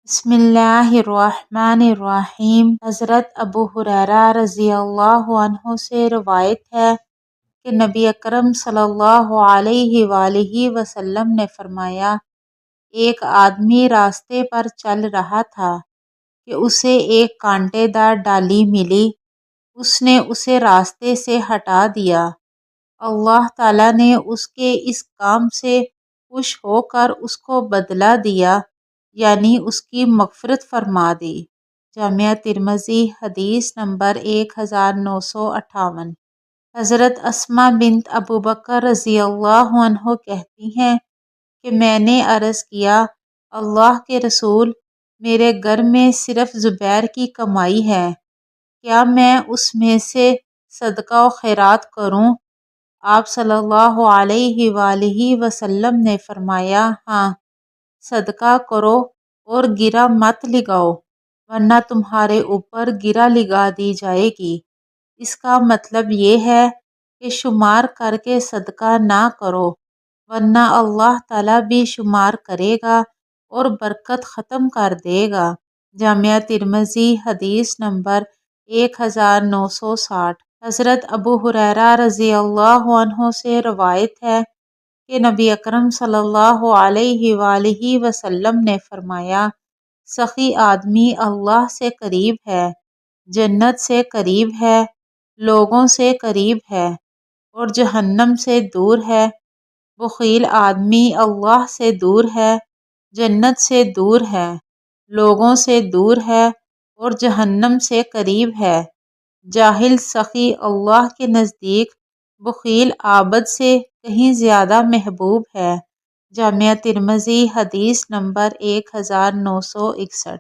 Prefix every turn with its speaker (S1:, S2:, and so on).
S1: بسم اللہ الرحمن الرحیم۔ حضرت ابو ہریرہ رضی اللہ عنہ سے روایت ہے کہ نبی اکرم صلی اللہ علیہ وآلہ وسلم نے فرمایا، ایک آدمی راستے پر چل رہا تھا کہ اسے ایک کانٹے دار ڈالی ملی۔ اس نے اسے راستے سے ہٹا دیا۔ اللہ تعالیٰ نے اس کے اس کام سے خوش ہو کر اس کو بدلہ دیا، یعنی اس کی مغفرت فرما دی۔ جامعہ ترمذی حدیث نمبر 1958۔ حضرت اسماء بنت ابوبکر رضی اللہ عنہ کہتی ہیں کہ میں نے عرض کیا، اللہ کے رسول، میرے گھر میں صرف زبیر کی کمائی ہے، کیا میں اس میں سے صدقہ و خیرات کروں؟ آپ صلی اللہ علیہ وآلہ وسلم نے فرمایا، ہاں، صدقہ کرو اور گرہ مت لگاؤ، ورنہ تمہارے اوپر گرہ لگا دی جائے گی۔ اس کا مطلب یہ ہے کہ شمار کر کے صدقہ نہ کرو، ورنہ اللہ تعالیٰ بھی شمار کرے گا اور برکت ختم کر دے گا۔ جامعہ ترمذی حدیث نمبر 1960۔ حضرت ابو ہریرہ رضی اللہ عنہ سے روایت ہے کہ نبی اکرم صلی اللہ علیہ وآلہ وسلم نے فرمایا، سخی آدمی اللہ سے قریب ہے، جنت سے قریب ہے، لوگوں سے قریب ہے اور جہنم سے دور ہے۔ بخیل آدمی اللہ سے دور ہے، جنت سے دور ہے، لوگوں سے دور ہے اور جہنم سے قریب ہے۔ جاہل سخی اللہ کے نزدیک بخیل عابد سے کہیں زیادہ محبوب ہے۔ جامعہ ترمذی حدیث نمبر 1961۔